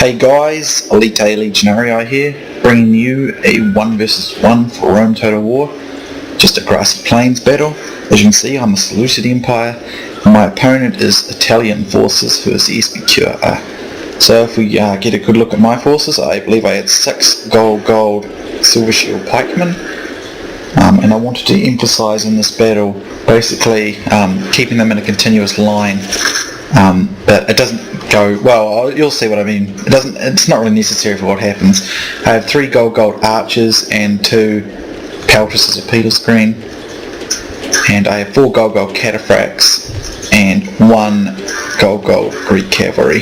Hey guys, Elite Legionarii here, bringing you a 1 vs 1 for Rome Total War. Just a grassy plains battle. As you can see, I'm the Seleucid Empire, and my opponent is Italianforces, who is the Spqr. So if we get a good look at my forces, I believe I had 6 gold silver shield pikemen, and I wanted to emphasise in this battle basically keeping them in a continuous line. But it doesn't go well. You'll see what I mean. It's not really necessary for what happens. I have 3 gold archers and 2 pelters as a Peter screen, and I have 4 gold cataphracts and 1 gold Greek cavalry.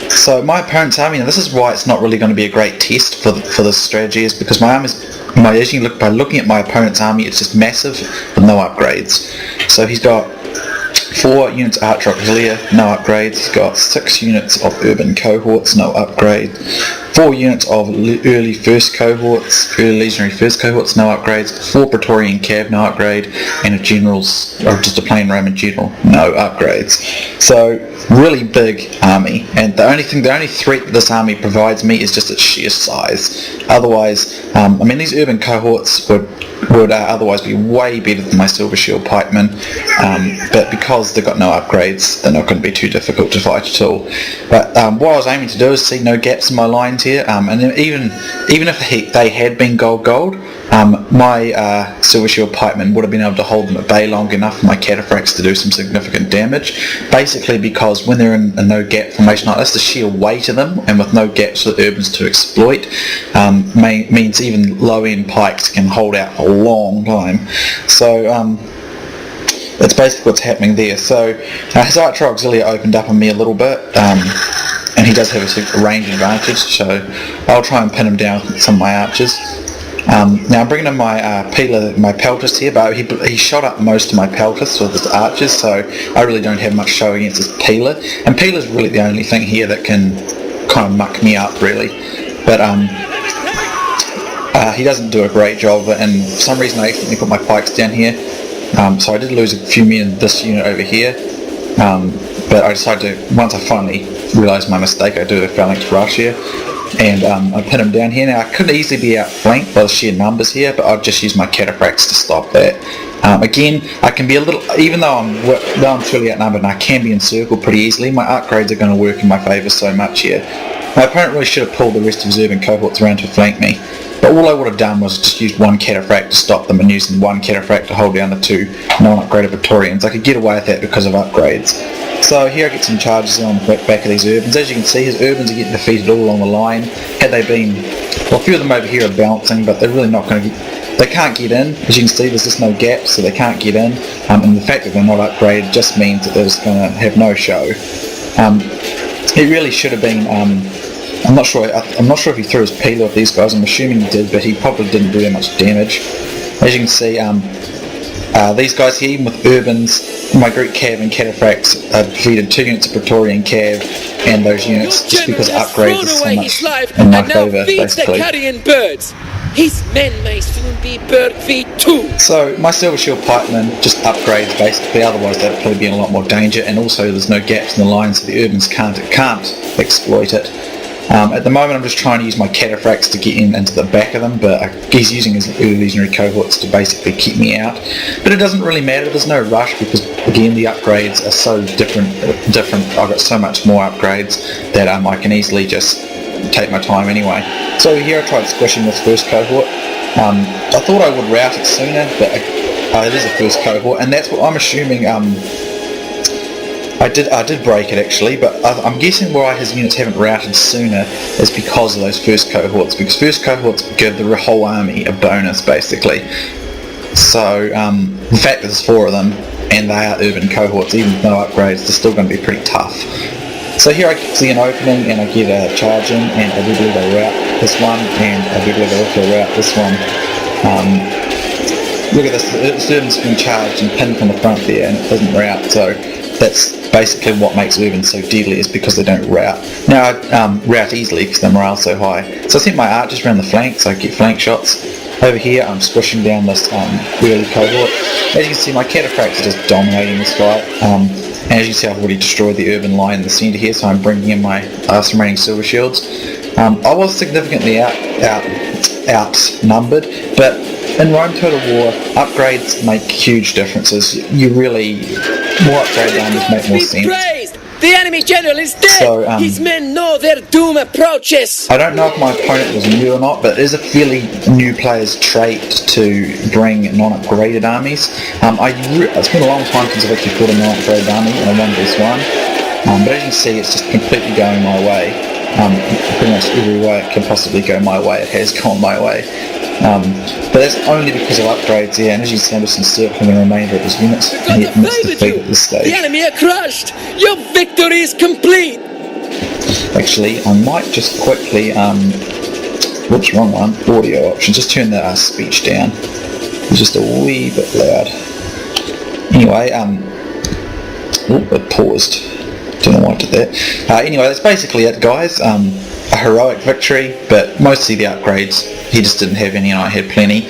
So my opponent's army, now this is why it's not really going to be a great test for this strategy, is because my army by looking at my opponent's army, it's just massive with no upgrades. So he's got 4 units of Archer Auxilia, no upgrades. He's got 6 units of Urban Cohorts, no upgrade. 4 units of early Legionary First Cohorts, no upgrades. 4 Praetorian Cav, no upgrade, and a General's, or just a plain Roman General, no upgrades. So really big army, and the only threat that this army provides me is just its sheer size. Otherwise, these Urban Cohorts would otherwise be way better than my Silver Shield pikemen, but because they've got no upgrades, they're not going to be too difficult to fight at all. But what I was aiming to do is see no gaps in my lines here, and then even if they had been gold, my Silver Shield pikemen would have been able to hold them at bay long enough for my cataphracts to do some significant damage, basically because when they're in a no gap formation like this, the sheer weight of them, and with no gaps for the Urbans to exploit, means even low end pikes can hold out a long time. So that's basically what's happening there. So his Archer Auxilia opened up on me a little bit, and he does have a range advantage, so I'll try and pin him down with some of my archers. Now I'm bringing in my pelters here, but he shot up most of my pelters with his archers, so I really don't have much show against his peeler, and peeler's really the only thing here that can kind of muck me up really. But he doesn't do a great job of it, and for some reason I accidentally put my pikes down here, so I did lose a few men in this unit over here, but I decided to, once I finally realised my mistake, I do a phalanx rush here, and I pin him down here. Now I could easily be outflanked by the sheer numbers here, but I'll just use my cataphracts to stop that. Again, I can be a little, even though I'm truly outnumbered and I can be encircled pretty easily, my upgrades are going to work in my favour so much here. My opponent really should have pulled the rest of his Urban Cohorts around to flank me, but all I would have done was just use 1 cataphract to stop them and using 1 cataphract to hold down the 2 non-upgraded Praetorians. I could get away with that because of upgrades. So here I get some charges on the back of these Urbans. As you can see, his Urbans are getting defeated all along the line. Had they been, well, a few of them over here are bouncing, but they're really not going to get, they can't get in. As you can see, there's just no gaps, so they can't get in. And the fact that they're not upgraded just means that they're just going to have no show. It really should have been, I'm not sure if he threw his peeler with these guys. I'm assuming he did, but he probably didn't do that much damage. As you can see, these guys here, even with Urbans, my Greek Cav and Cataphracts defeated 2 units of Praetorian Cav and those units just because upgrades are so much in my favour, basically. His men may soon be bird feed too. So my Silver Shield pikemen just upgrades basically, otherwise they'd probably be in a lot more danger, and also there's no gaps in the line, so the Urbans can't exploit it. At the moment I'm just trying to use my cataphracts to get into the back of them, but he's using his early legionary cohorts to basically keep me out. But it doesn't really matter, there's no rush, because again the upgrades are so different. I've got so much more upgrades that I can easily just take my time anyway. So here I tried squishing this first cohort. I thought I would rout it sooner, but it is a first cohort, and that's what I'm assuming. I did break it actually, but I'm guessing why his units haven't routed sooner is because of those first cohorts, because first cohorts give the whole army a bonus basically. So the fact that there's 4 of them and they are Urban Cohorts, even with no upgrades, they're still going to be pretty tough. So here I see an opening and I get a charge in, and I do believe I rout this one, and I do believe I also rout this one. Look at this, the Urban's been charged and pinned from the front there, and it doesn't rout, so that's basically what makes Urbans so deadly, is because they don't rout. Now I rout easily because their morale's so high. So I sent my archers around the flank, so I get flank shots. Over here I'm squishing down this early cohort. As you can see, my cataphracts are just dominating this fight. And as you see, I've already destroyed the urban line in the centre here, so I'm bringing in my last remaining silver shields. I was significantly outnumbered, but in Rome Total War, upgrades make huge differences. More upgraded armies make more sense. Praised! The enemy general is dead! So, His men know their doom approaches! I don't know if my opponent was new or not, but it is a fairly new player's trait to bring non-upgraded armies. It's been a long time since I've actually fought a non-upgraded army in a 1v1, but as you can see, it's just completely going my way. Pretty much every way it can possibly go my way, it has gone my way. But that's only because of upgrades, yeah, and as you see, I'm just encircling the remainder of his units, and he admits defeat at this stage. The enemy are crushed! Your victory is complete! Actually, I might just quickly, whoops, wrong one, audio option, just turn the speech down. It's just a wee bit loud. Anyway, it paused. Don't know why I did that. Anyway, that's basically it, guys. A heroic victory, but mostly the upgrades. He just didn't have any and I had plenty.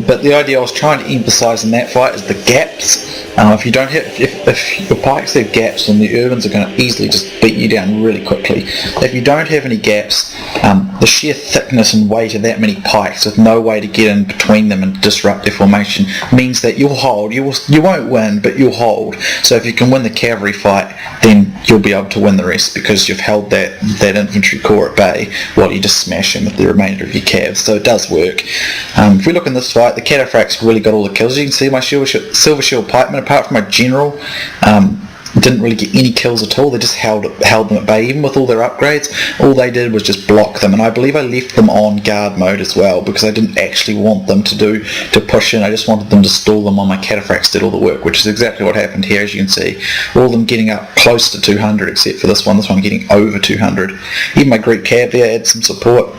But the idea I was trying to emphasise in that fight is the gaps. If you don't have, if your pikes have gaps, then the urbans are going to easily just beat you down really quickly. If you don't have any gaps, the sheer thickness and weight of that many pikes with no way to get in between them and disrupt their formation means that you'll hold. You won't win, but you'll hold. So if you can win the cavalry fight, then you'll be able to win the rest because you've held that infantry corps at bay while you just smash them with the remainder of your cavs. So it does work. If we look in this fight, the cataphracts really got all the kills. You can see my silver shield pikemen, apart from my general, didn't really get any kills at all. They just held them at bay. Even with all their upgrades, all they did was just block them, and I believe I left them on guard mode as well because I didn't actually want them to push in. I just wanted them to stall them while my cataphracts did all the work, which is exactly what happened here. As you can see, all of them getting up close to 200 except for this one getting over 200. Even my Greek cav there had some support.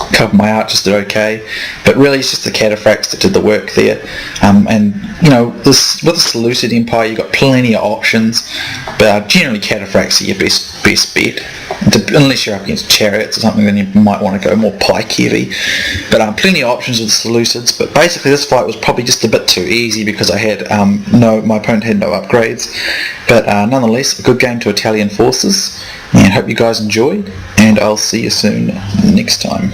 A couple of my archers did okay, but really it's just the cataphracts that did the work there. And you know, with the Seleucid Empire, you've got plenty of options, but generally cataphracts are your best bet. Unless you're up against chariots or something, then you might want to go more pike heavy. But plenty of options with the Seleucids. But basically, this fight was probably just a bit too easy because I had my opponent had no upgrades. But nonetheless, a good game to Italian forces. And hope you guys enjoyed, and I'll see you soon next time.